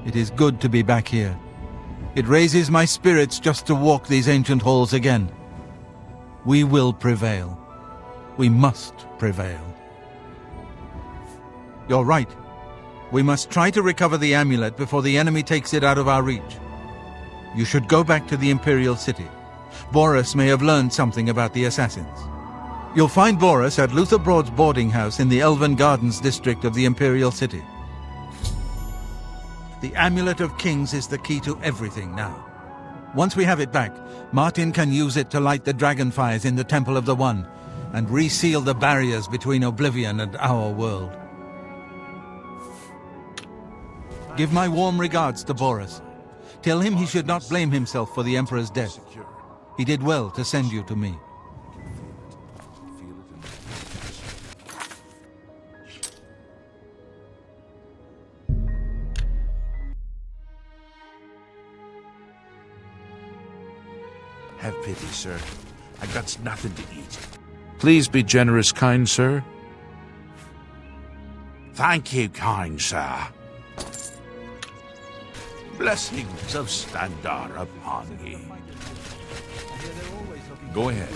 It is good to be back here. It raises my spirits just to walk these ancient halls again. We will prevail. We must prevail. You're right. We must try to recover the amulet before the enemy takes it out of our reach. You should go back to the Imperial City. Boris may have learned something about the assassins. You'll find Boris at Luther Broad's boarding house in the Elven Gardens district of the Imperial City. The Amulet of Kings is the key to everything now. Once we have it back, Martin can use it to light the dragonfires in the Temple of the One and reseal the barriers between Oblivion and our world. Give my warm regards to Boris. Tell him he should not blame himself for the Emperor's death. He did well to send you to me. Have pity, sir. I got nothing to eat. Please be generous, kind sir. Thank you, kind sir. Blessings of Standar upon ye. Go ahead.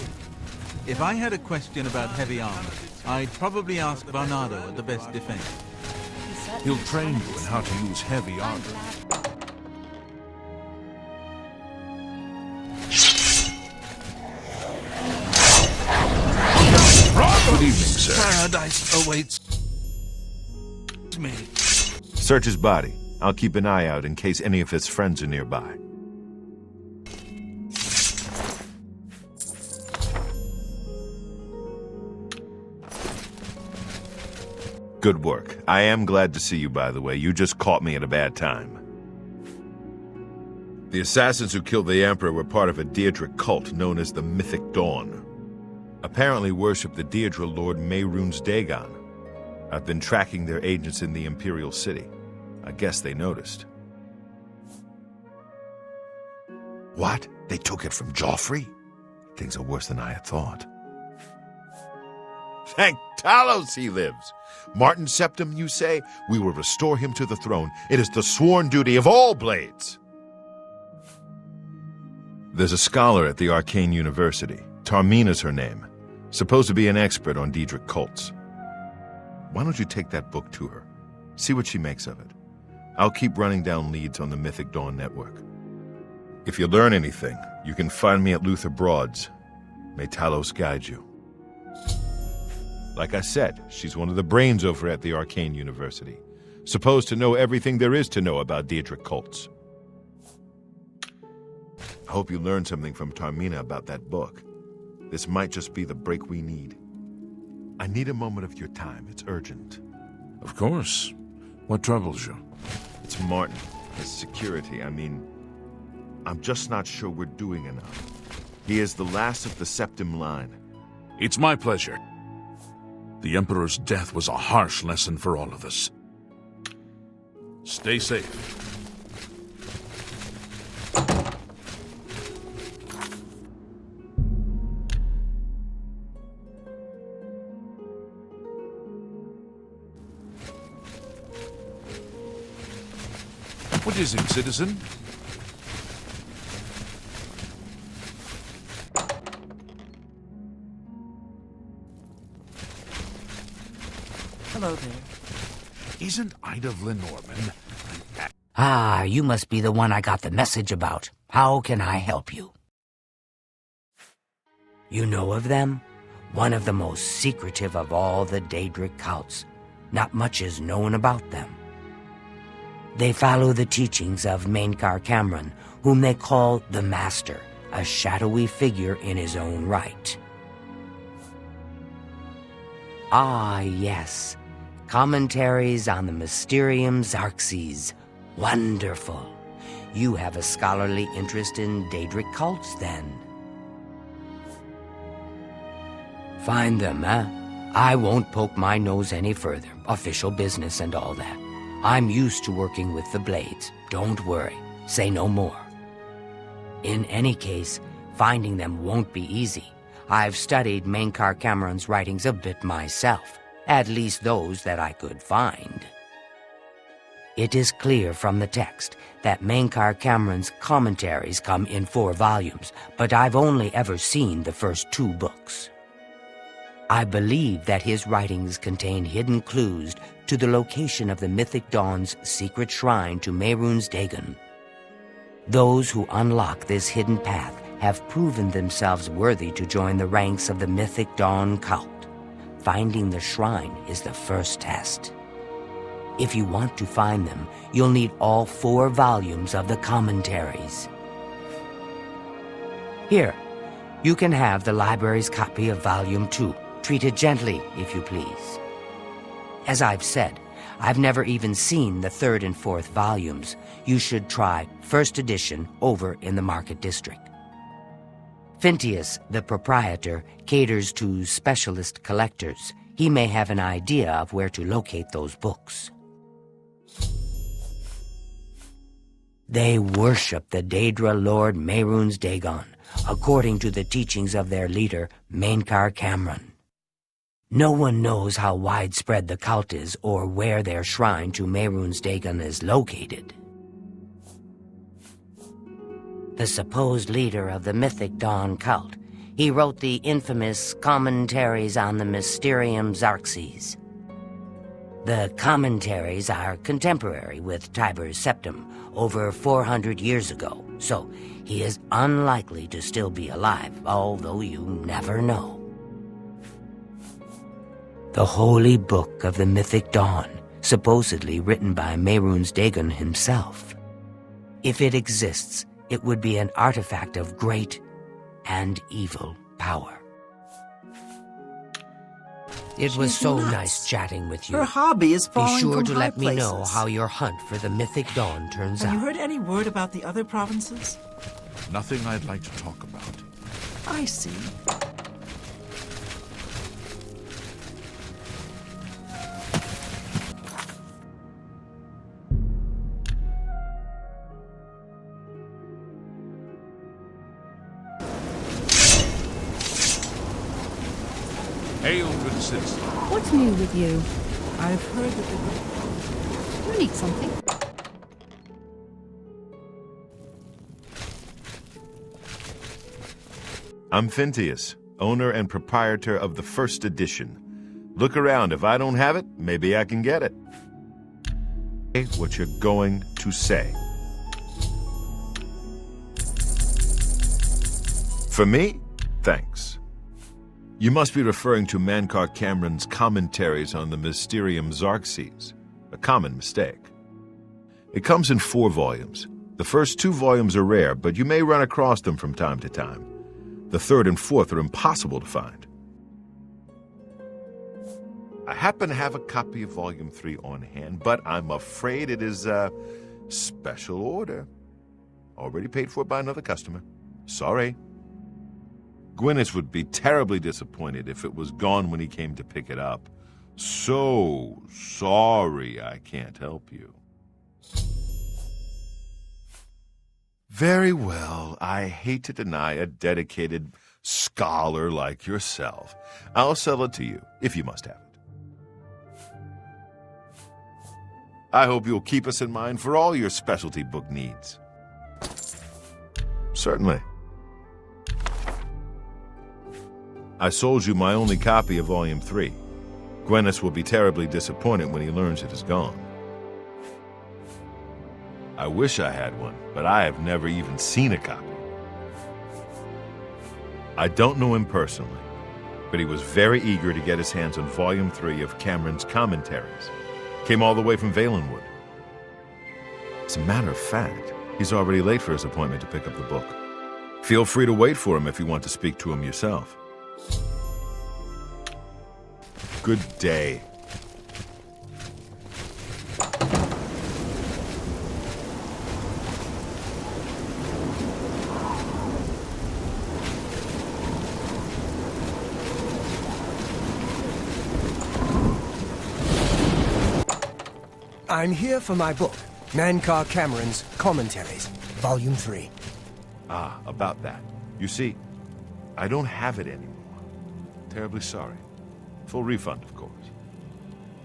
If I had a question about heavy armor, I'd probably ask Bernardo at the best defense. He'll train you in how to use heavy armor. Good evening, sir. Paradise awaits me. Search his body. I'll keep an eye out in case any of his friends are nearby. Good work. I am glad to see you, by the way. You just caught me at a bad time. The assassins who killed the Emperor were part of a Daedric cult known as the Mythic Dawn. Apparently worship the Daedra Lord Mehrunes Dagon. I've been tracking their agents in the Imperial City. I guess they noticed. What? They took it from Joffrey? Things are worse than I had thought. Thank Talos he lives. Martin Septim, you say? We will restore him to the throne. It is the sworn duty of all Blades. There's a scholar at the Arcane University. Tarmina's her name. Supposed to be an expert on Daedric cults. Why don't you take that book to her? See what she makes of it. I'll keep running down leads on the Mythic Dawn network. If you learn anything, you can find me at Luther Broad's. May Talos guide you. Like I said, she's one of the brains over at the Arcane University. Supposed to know everything there is to know about Daedric cults. I hope you learned something from Tarmina about that book. This might just be the break we need. I need a moment of your time. It's urgent. Of course. What troubles you? It's Martin. His security. I'm just not sure we're doing enough. He is the last of the Septim line. It's my pleasure. The Emperor's death was a harsh lesson for all of us. Stay safe. What is it, citizen? Hello there. Isn't Ida Lenormand? Ah, you must be the one I got the message about. How can I help you? You know of them? One of the most secretive of all the Daedric cults. Not much is known about them. They follow the teachings of Mainkar Cameron, whom they call the Master, a shadowy figure in his own right. Ah, yes. Commentaries on the Mysterium Xarxes. Wonderful. You have a scholarly interest in Daedric cults, then. Find them, eh? I won't poke my nose any further. Official business and all that. I'm used to working with the Blades. Don't worry. Say no more. In any case, finding them won't be easy. I've studied Mainkar Cameron's writings a bit myself. At least those that I could find. It is clear from the text that Mankar Cameron's commentaries come in 4 volumes, but I've only ever seen the first 2 books. I believe that his writings contain hidden clues to the location of the Mythic Dawn's secret shrine to Mehrunes Dagon. Those who unlock this hidden path have proven themselves worthy to join the ranks of the Mythic Dawn cult. Finding the shrine is the first test. If you want to find them, you'll need all 4 volumes of the commentaries. Here, you can have the library's copy of Volume 2. Treat it gently, if you please. As I've said, I've never even seen the 3rd and 4th volumes. You should try first edition over in the Market District. Phintius, the proprietor, caters to specialist collectors. He may have an idea of where to locate those books. They worship the Daedra Lord Mehrunes Dagon, according to the teachings of their leader, Mankar Cameron. No one knows how widespread the cult is or where their shrine to Mehrunes Dagon is located. The supposed leader of the Mythic Dawn cult, he wrote the infamous Commentaries on the Mysterium Xarxes. The commentaries are contemporary with Tiber's Septim, over 400 years ago, so he is unlikely to still be alive, although you never know. The Holy Book of the Mythic Dawn, supposedly written by Mehrunes Dagon himself. If it exists, it would be an artifact of great and evil power. It was so nice chatting with you. Her hobby is Be falling sure from to high let me know places. how your hunt for the Mythic Dawn turns Have you out. heard any word about the other provinces? Nothing I'd like to talk about. I see. Hail, good citizen. What's new with you? I've heard that You need something. I'm Phintius, owner and proprietor of the first edition. Look around. If I don't have it, maybe I can get it. Say what you're going to say. For me, thanks. You must be referring to Mankar Cameron's commentaries on the Mysterium Xarxes, a common mistake. It comes in 4 volumes. The first 2 volumes are rare, but you may run across them from time to time. The 3rd and 4th are impossible to find. I happen to have a copy of Volume 3 on hand, but I'm afraid it is a special order. Already paid for by another customer. Sorry. Gwyneth would be terribly disappointed if it was gone when he came to pick it up. So sorry I can't help you. Very well. I hate to deny a dedicated scholar like yourself. I'll sell it to you, if you must have it. I hope you'll keep us in mind for all your specialty book needs. Certainly. I sold you my only copy of Volume 3. Gwyneth will be terribly disappointed when he learns it is gone. I wish I had one, but I have never even seen a copy. I don't know him personally, but he was very eager to get his hands on Volume 3 of Cameron's commentaries. Came all the way from Valenwood. As a matter of fact, he's already late for his appointment to pick up the book. Feel free to wait for him if you want to speak to him yourself. Good day. I'm here for my book, Mankar Cameron's Commentaries, Volume 3. Ah, about that. You see, I don't have it anymore. Terribly sorry. Full refund, of course.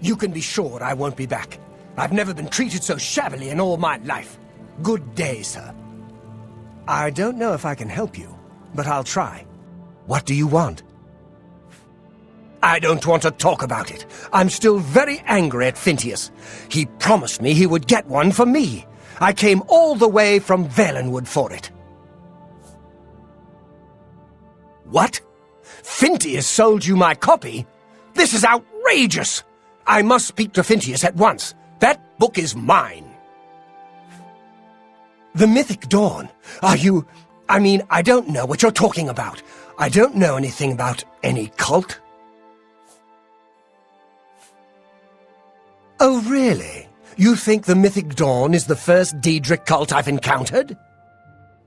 You can be sure I won't be back. I've never been treated so shabbily in all my life. Good day, sir. I don't know if I can help you, but I'll try. What do you want? I don't want to talk about it. I'm still very angry at Phintius. He promised me he would get one for me. I came all the way from Valenwood for it. What? Phintius sold you my copy? This is outrageous! I must speak to Phintius at once. That book is mine. The Mythic Dawn? Are you... I don't know what you're talking about. I don't know anything about any cult. Oh, really? You think the Mythic Dawn is the first Daedric cult I've encountered?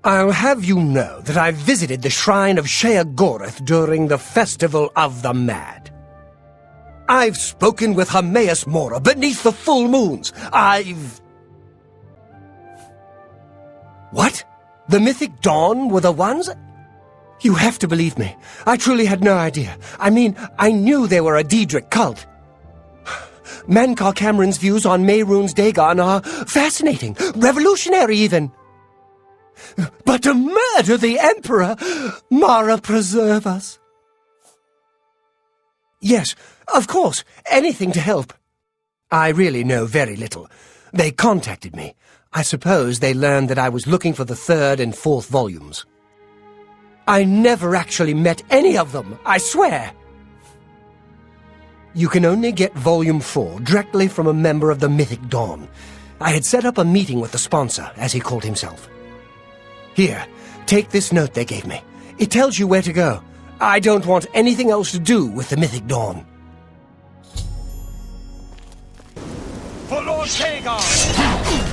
I'll have you know that I visited the shrine of Sheogorath during the Festival of the Mad. I've spoken with Hermaeus Mora beneath the full moons. What? The Mythic Dawn were the ones? You have to believe me. I truly had no idea. I knew they were a Daedric cult. Mankar Cameron's views on Mehrunes Dagon are fascinating, revolutionary even. But to murder the Emperor, Mara preserve us. Yes, of course, anything to help. I really know very little. They contacted me. I suppose they learned that I was looking for the 3rd and 4th volumes. I never actually met any of them, I swear. You can only get Volume 4 directly from a member of the Mythic Dawn. I had set up a meeting with the sponsor, as he called himself. Here, take this note they gave me. It tells you where to go. I don't want anything else to do with the Mythic Dawn. For Lord Dagon!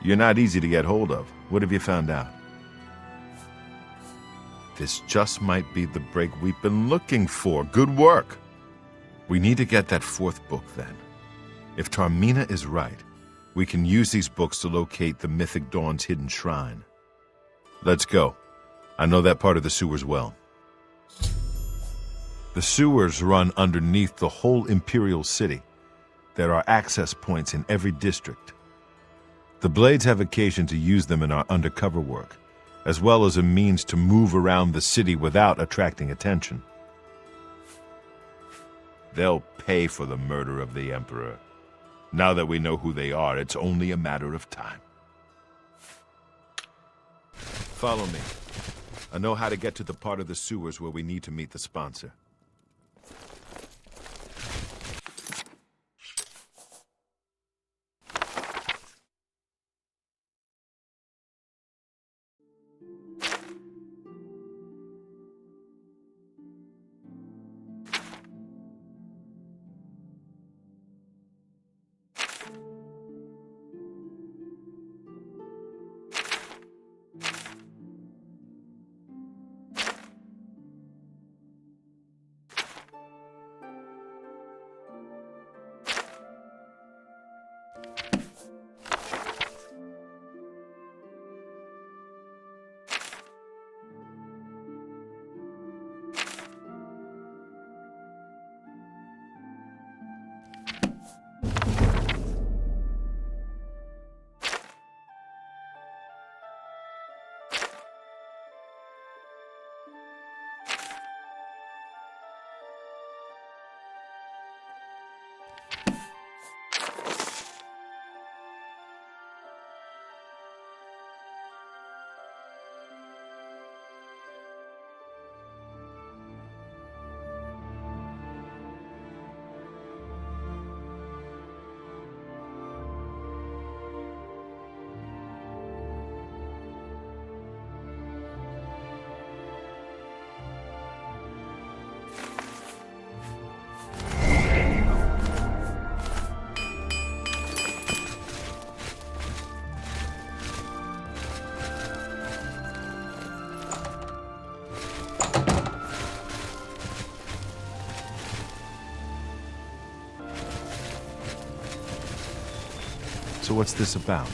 You're not easy to get hold of. What have you found out? This just might be the break we've been looking for. Good work. We need to get that 4th book, then. If Taormina is right, we can use these books to locate the Mythic Dawn's hidden shrine. Let's go. I know that part of the sewers well. The sewers run underneath the whole Imperial City. There are access points in every district. The Blades have occasion to use them in our undercover work, as well as a means to move around the city without attracting attention. They'll pay for the murder of the Emperor. Now that we know who they are, it's only a matter of time. Follow me. I know how to get to the part of the sewers where we need to meet the sponsor. So what's this about?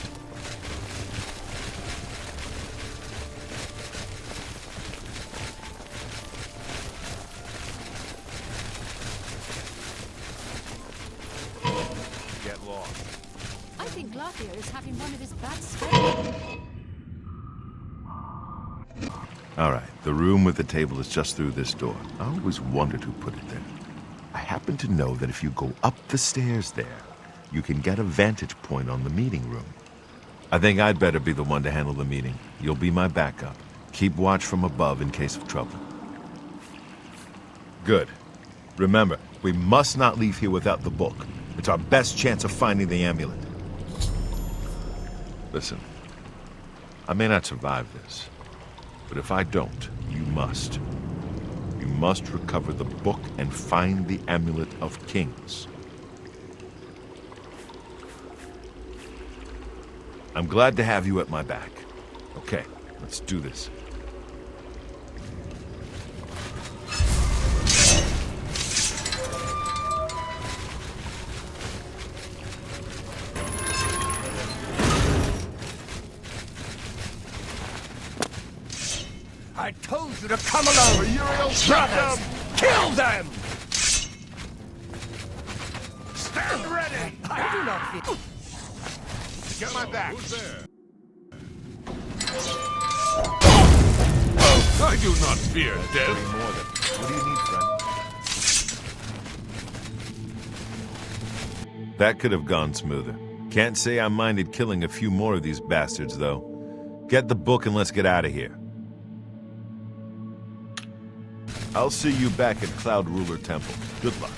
Get lost. I think Glacier is having one of his bad spells. All right, the room with the table is just through this door. I always wondered who put it there. I happen to know that if you go up the stairs there, you can get a vantage point on the meeting room. I think I'd better be the one to handle the meeting. You'll be my backup. Keep watch from above in case of trouble. Good. Remember, we must not leave here without the book. It's our best chance of finding the amulet. Listen, I may not survive this, but if I don't, you must. You must recover the book and find the Amulet of Kings. I'm glad to have you at my back. Okay, let's do this. I told you to come along, Uriel brothers! Kill them! Stand ready! I do not fear. Get my back. Who's there? I do not fear death. More than. What do you need, friend? That could have gone smoother. Can't say I minded killing a few more of these bastards, though. Get the book and let's get out of here. I'll see you back at Cloud Ruler Temple. Good luck.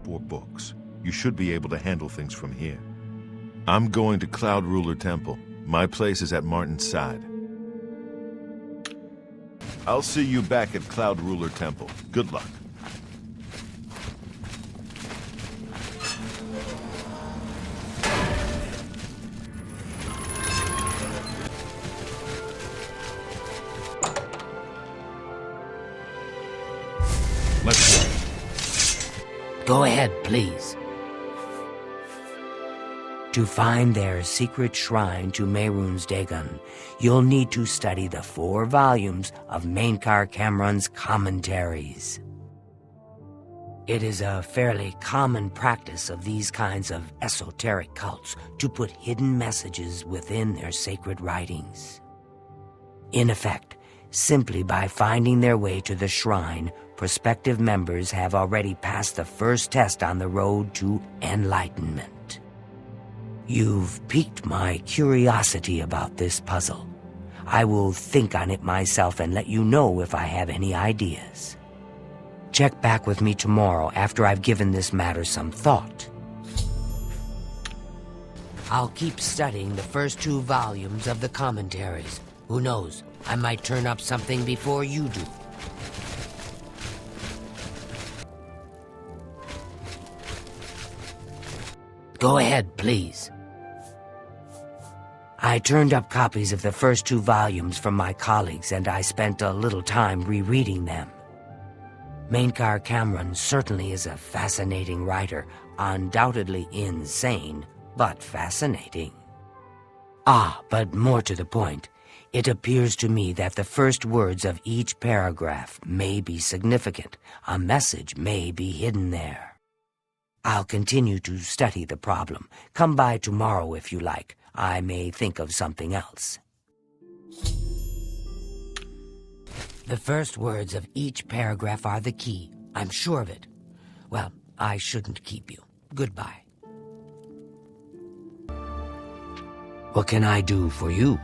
Four books. You should be able to handle things from here. I'm going to Cloud Ruler Temple. My place is at Martin's side. I'll see you back at Cloud Ruler Temple. Good luck. Let's go. Go ahead, please. To find their secret shrine to Mehrunes Dagon, you'll need to study the 4 volumes of Mainkar Cameron's commentaries. It is a fairly common practice of these kinds of esoteric cults to put hidden messages within their sacred writings. In effect, simply by finding their way to the shrine, prospective members have already passed the first test on the road to enlightenment. You've piqued my curiosity about this puzzle. I will think on it myself and let you know if I have any ideas. Check back with me tomorrow after I've given this matter some thought. I'll keep studying the first 2 volumes of the commentaries. Who knows, I might turn up something before you do. Go ahead, please. I turned up copies of the first 2 volumes from my colleagues, and I spent a little time rereading them. Mainkar Cameron certainly is a fascinating writer, undoubtedly insane, but fascinating. But more to the point, it appears to me that the first words of each paragraph may be significant. A message may be hidden there. I'll continue to study the problem. Come by tomorrow if you like. I may think of something else. The first words of each paragraph are the key. I'm sure of it. Well, I shouldn't keep you. Goodbye. What can I do for you?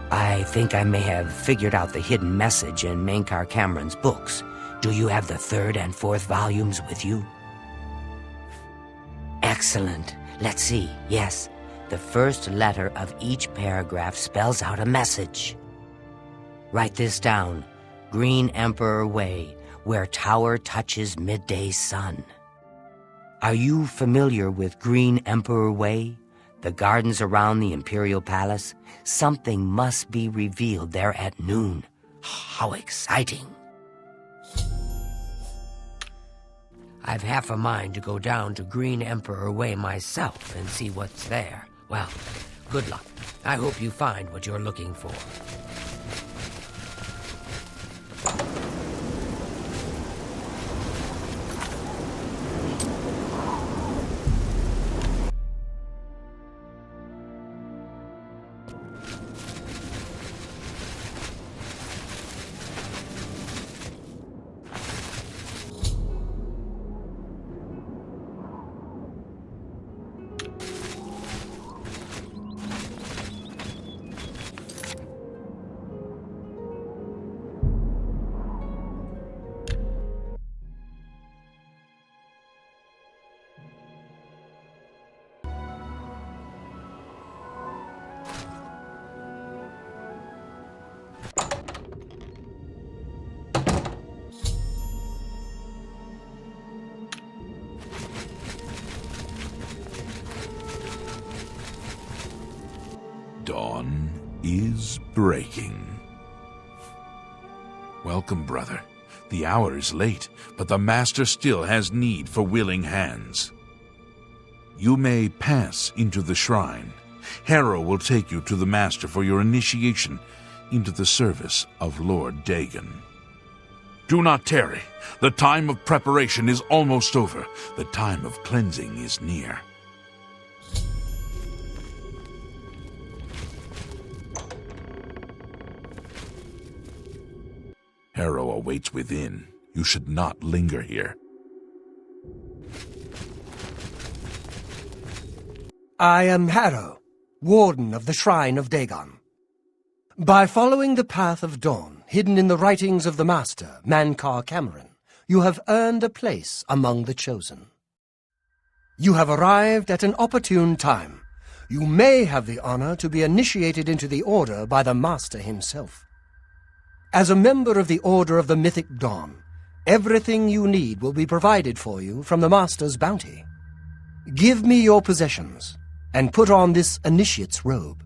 I think I may have figured out the hidden message in Mainkar Cameron's books. Do you have the third and fourth volumes with you? Excellent. Let's see. Yes, the first letter of each paragraph spells out a message. Write this down. Green Emperor Way, where tower touches midday sun. Are you familiar with Green Emperor Way? The gardens around the Imperial Palace? Something must be revealed there at noon. How exciting! I've half a mind to go down to Green Emperor Way myself and see what's there. Well, good luck. I hope you find what you're looking for. Dawn is breaking. Welcome, brother. The hour is late, but the Master still has need for willing hands. You may pass into the shrine. Harrow will take you to the Master for your initiation into the service of Lord Dagon. Do not tarry. The time of preparation is almost over. The time of cleansing is near. Harrow awaits within. You should not linger here. I am Harrow, Warden of the Shrine of Dagon. By following the path of dawn, hidden in the writings of the Master, Mainkar Cameron, you have earned a place among the Chosen. You have arrived at an opportune time. You may have the honor to be initiated into the Order by the Master himself. As a member of the Order of the Mythic Dawn, everything you need will be provided for you from the Master's bounty. Give me your possessions, and put on this initiate's robe.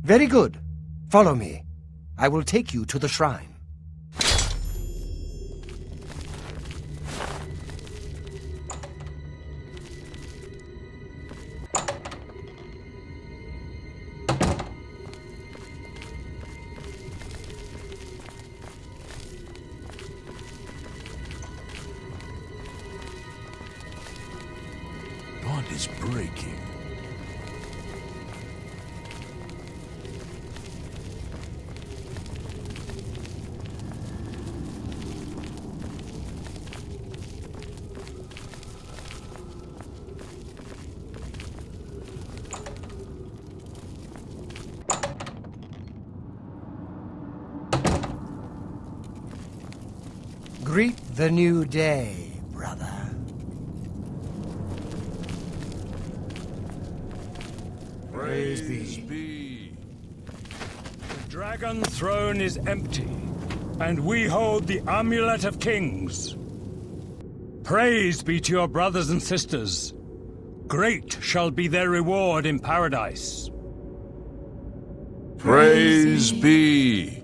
Very good. Follow me. I will take you to the shrine. Dawn is breaking. Greet the new day, brother. Praise be. The Dragon Throne is empty, and we hold the Amulet of Kings. Praise be to your brothers and sisters. Great shall be their reward in paradise. Praise be.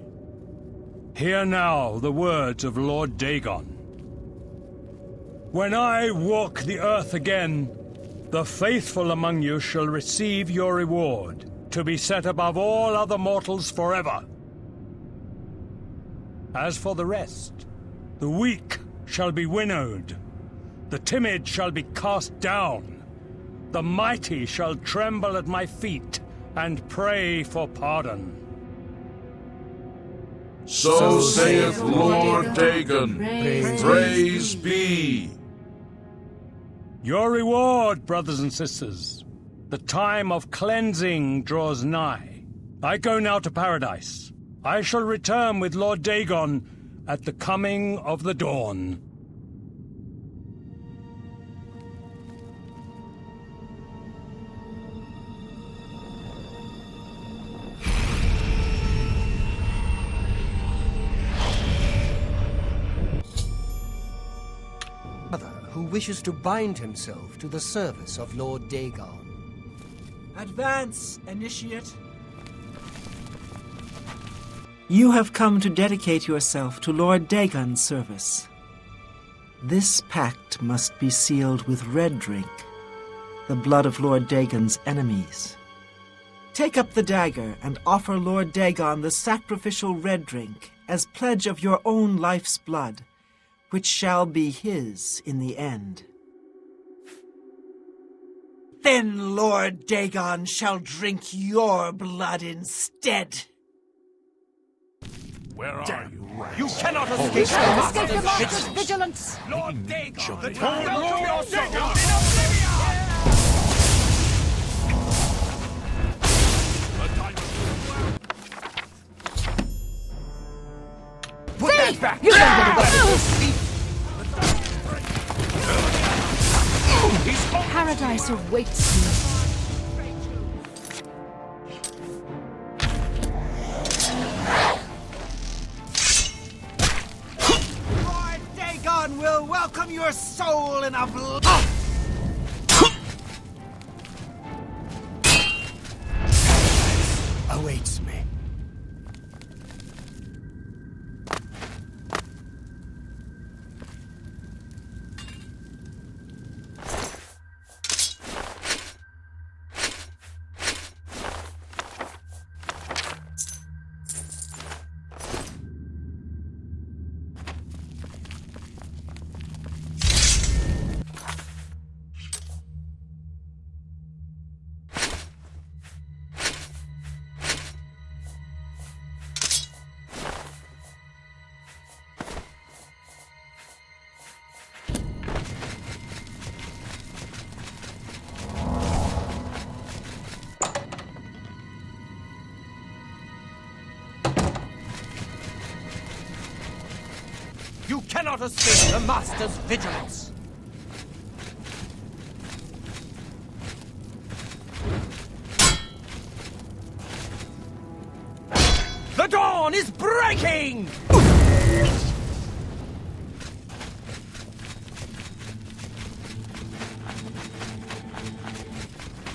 Hear now the words of Lord Dagon. When I walk the earth again, the faithful among you shall receive your reward, to be set above all other mortals forever. As for the rest, the weak shall be winnowed, the timid shall be cast down, the mighty shall tremble at my feet and pray for pardon. So saith Lord Dagon. Praise be. Your reward, brothers and sisters. The time of cleansing draws nigh. I go now to paradise. I shall return with Lord Dagon at the coming of the dawn. Who wishes to bind himself to the service of Lord Dagon. Advance, initiate. You have come to dedicate yourself to Lord Dagon's service. This pact must be sealed with red drink, the blood of Lord Dagon's enemies. Take up the dagger and offer Lord Dagon the sacrificial red drink as pledge of your own life's blood, which shall be his in the end. Then Lord Dagon shall drink your blood instead. Where are you? You cannot We escape shall escape the Master's vigilance! Lord Dagon! The Lord Dagon! Put that back! You don't get away! Paradise awaits you. Lord Dagon will welcome your soul in a blood. Awaits me. You cannot escape the Master's vigilance! The dawn is breaking!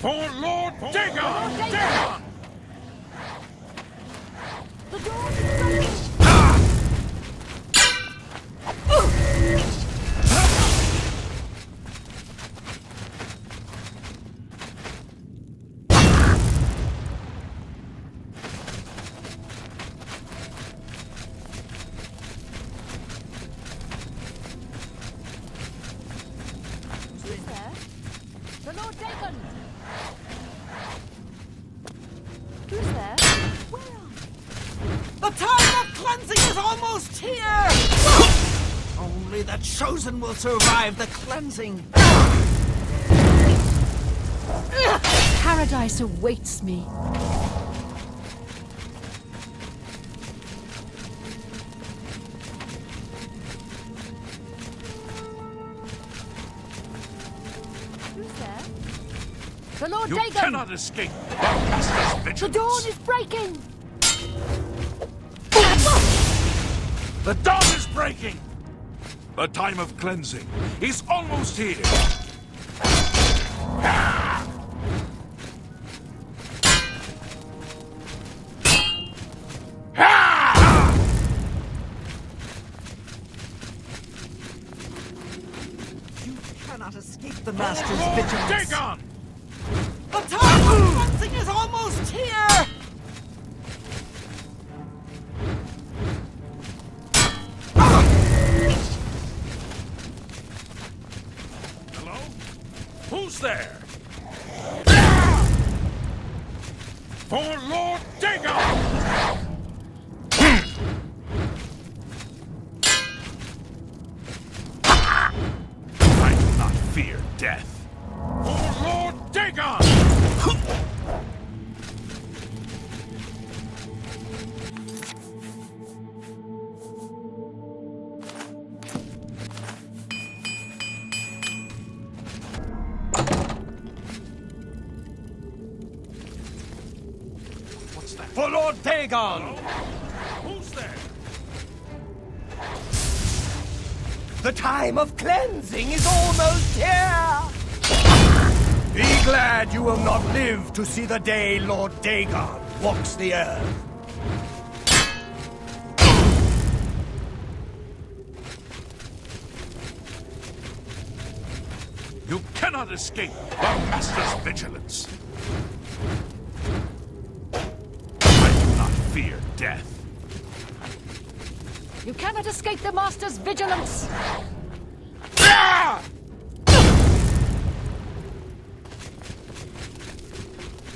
For Lord Dagon! Dagon! The dawn is breaking! Who's there? The Lord Dagon! Who's there? Where are you? The time of cleansing is almost here! Only the chosen will survive the cleansing. Paradise awaits me. Who's there? The Lord You Dagon! cannot escape the Master's vigilance. The dawn is breaking! The dawn is breaking! The time of cleansing is almost here! You cannot escape the Master's vigilance. Dagon! The time of cleansing is almost here! Hello? Who's there? For Lord Dagon! death. For Lord Dagon! For Lord Dagon! Who's there? The time of cleansing is almost here! Be glad you will not live to see the day Lord Dagon walks the earth. You cannot escape the Master's vigilance. I do not fear death. You cannot escape the Master's vigilance!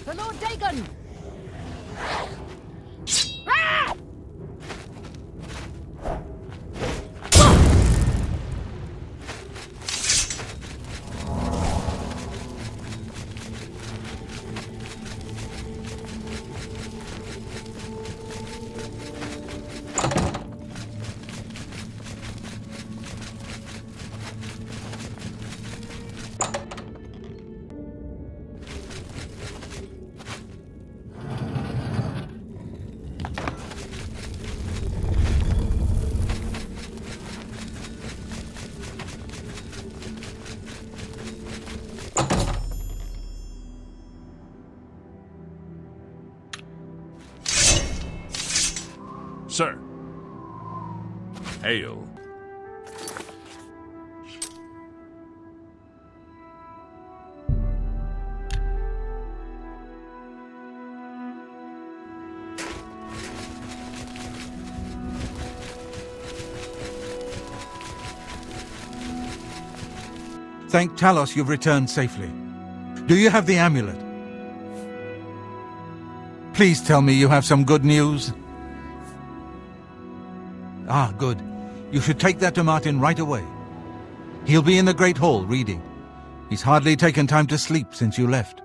The Lord Dagon! Ah! Sir. Hail. Thank Talos you've returned safely. Do you have the amulet? Please tell me you have some good news. Ah, good. You should take that to Martin right away. He'll be in the Great Hall reading. He's hardly taken time to sleep since you left.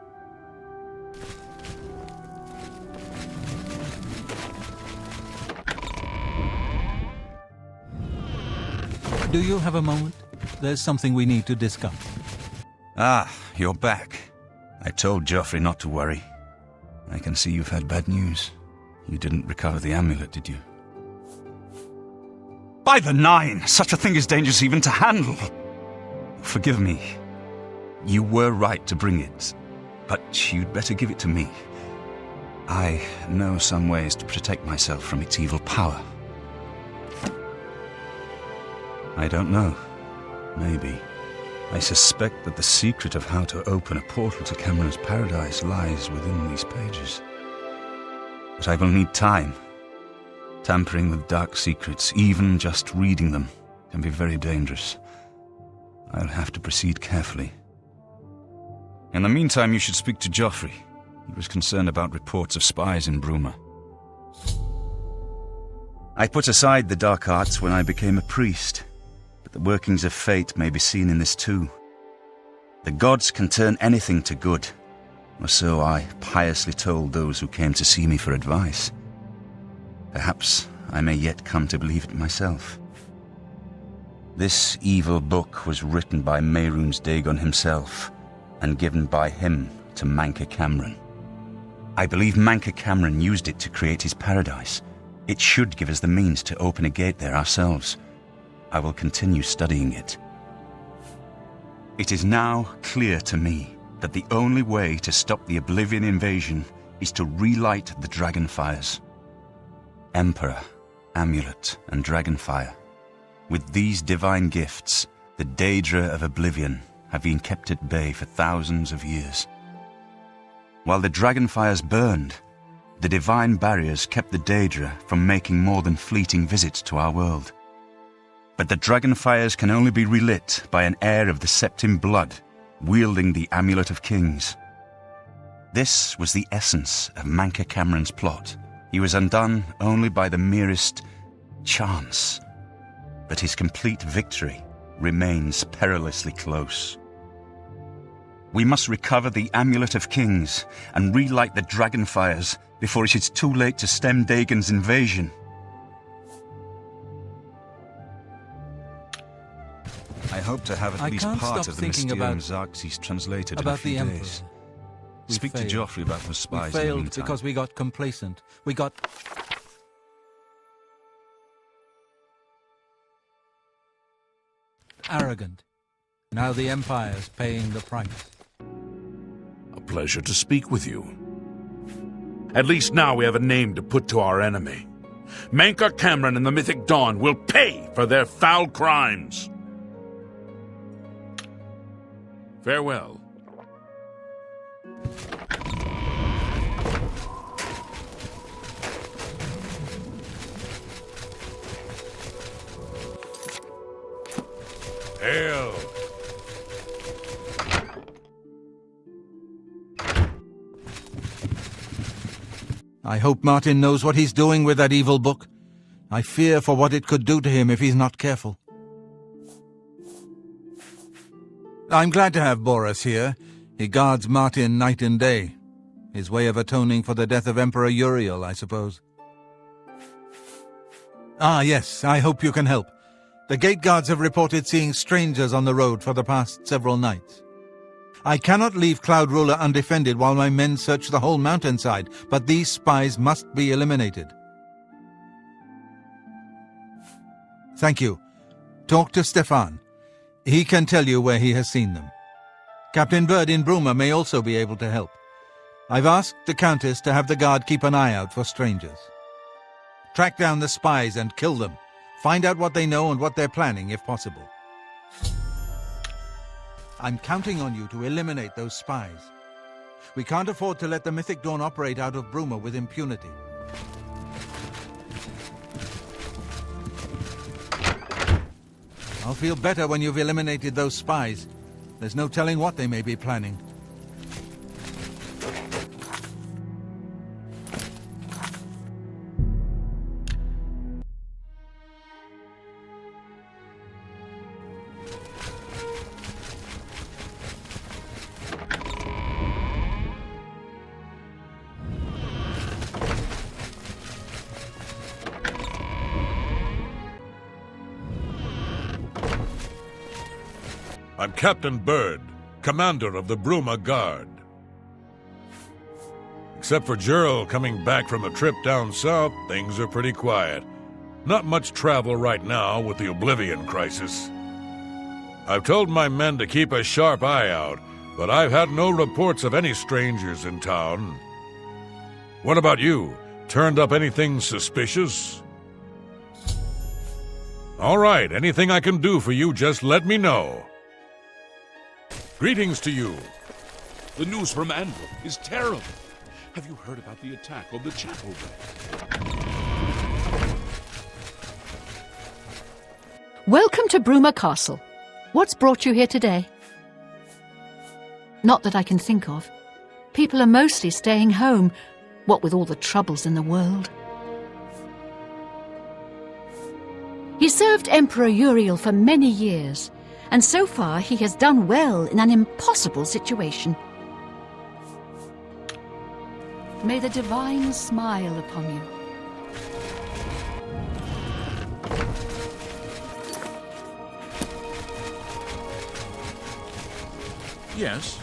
Do you have a moment? There's something we need to discuss. Ah, you're back. I told Joffrey not to worry. I can see you've had bad news. You didn't recover the amulet, did you? By the Nine! Such a thing is dangerous even to handle! Forgive me. You were right to bring it, but you'd better give it to me. I know some ways to protect myself from its evil power. I don't know. Maybe. I suspect that the secret of how to open a portal to Cameron's paradise lies within these pages. But I will need time. Tampering with dark secrets, even just reading them, can be very dangerous. I'll have to proceed carefully. In the meantime, you should speak to Joffrey. He was concerned about reports of spies in Bruma. I put aside the dark arts when I became a priest, but the workings of fate may be seen in this too. The gods can turn anything to good, or so I piously told those who came to see me for advice. Perhaps I may yet come to believe it myself. This evil book was written by Mehrunes Dagon himself, and given by him to Manca Cameron. I believe Manca Cameron used it to create his paradise. It should give us the means to open a gate there ourselves. I will continue studying it. It is now clear to me that the only way to stop the Oblivion invasion is to relight the Dragonfires. Emperor, Amulet, and Dragonfire. With these divine gifts, the Daedra of Oblivion have been kept at bay for thousands of years. While the Dragonfires burned, the divine barriers kept the Daedra from making more than fleeting visits to our world. But the Dragonfires can only be relit by an heir of the Septim blood, wielding the Amulet of Kings. This was the essence of Manca Cameron's plot. He was undone only by the merest chance. But his complete victory remains perilously close. We must recover the Amulet of Kings and relight the dragon fires before it is too late to stem Dagon's invasion. I hope to have at I least can't part stop of the thinking Mysterium about- Xerxes translated in a about few the Emperor. days. We Speak failed. to Joffrey about those We spies in the failed meantime. because we got complacent. We got... arrogant. Now the Empire's paying the price. A pleasure to speak with you. At least now we have a name to put to our enemy. Mankar Cameron and the Mythic Dawn will pay for their foul crimes. Farewell. Hail! I hope Martin knows what he's doing with that evil book. I fear for what it could do to him if he's not careful. I'm glad to have Boris here. He guards Martin night and day. His way of atoning for the death of Emperor Uriel, I suppose. Ah, yes, I hope you can help. The gate guards have reported seeing strangers on the road for the past several nights. I cannot leave Cloud Ruler undefended while my men search the whole mountainside, but these spies must be eliminated. Thank you. Talk to Stefan. He can tell you where he has seen them. Captain Bird in Bruma may also be able to help. I've asked the Countess to have the guard keep an eye out for strangers. Track down the spies and kill them. Find out what they know and what they're planning, if possible. I'm counting on you to eliminate those spies. We can't afford to let the Mythic Dawn operate out of Bruma with impunity. I'll feel better when you've eliminated those spies. There's no telling what they may be planning. I'm Captain Bird, commander of the Bruma Guard. Except for Gerald coming back from a trip down south, things are pretty quiet. Not much travel right now with the Oblivion crisis. I've told my men to keep a sharp eye out, but I've had no reports of any strangers in town. What about you? Turned up anything suspicious? All right, anything I can do for you, just let me know. Greetings to you. The news from Anvil is terrible. Have you heard about the attack on the chapel? Welcome to Bruma Castle. What's brought you here today? Not that I can think of. People are mostly staying home, what with all the troubles in the world. He served Emperor Uriel for many years, and so far he has done well in an impossible situation. May the divine smile upon you. Yes.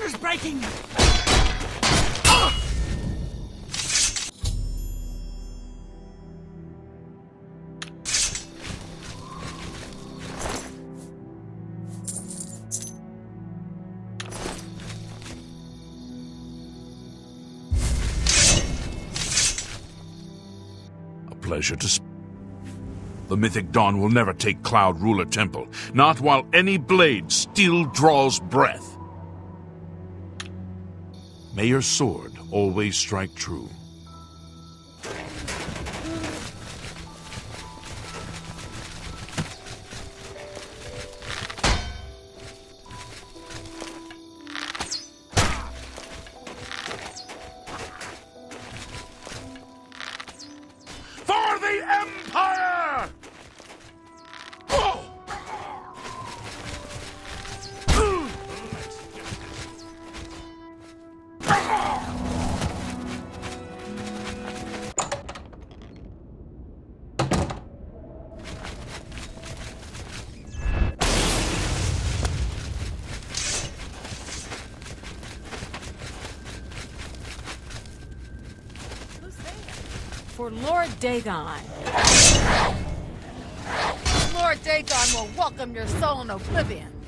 armor's breaking! Pleasure to The mythic dawn will never take Cloud Ruler Temple, not while any blade still draws breath. May your sword always strike true. For the Empire! For Lord Dagon. Lord Dagon will welcome your soul in Oblivion.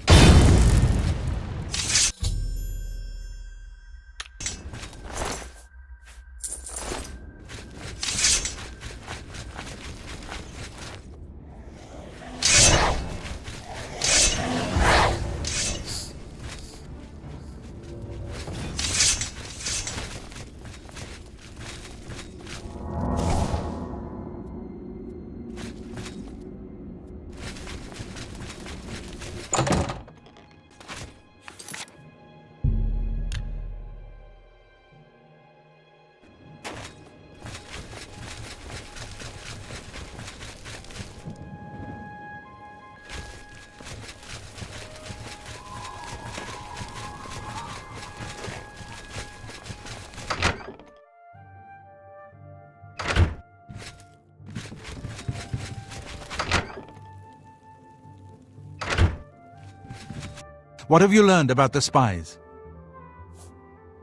What have you learned about the spies?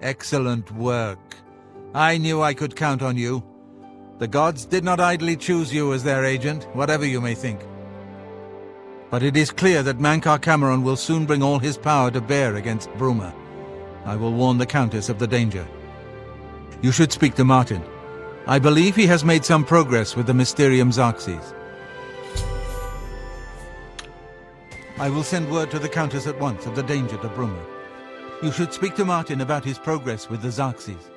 Excellent work. I knew I could count on you. The gods did not idly choose you as their agent, whatever you may think. But it is clear that Mankar Cameron will soon bring all his power to bear against Bruma. I will warn the Countess of the danger. You should speak to Martin. I believe he has made some progress with the Mysterium Xerxes. I will send word to the Countess at once of the danger to Bruma. You should speak to Martin about his progress with the Xerxes.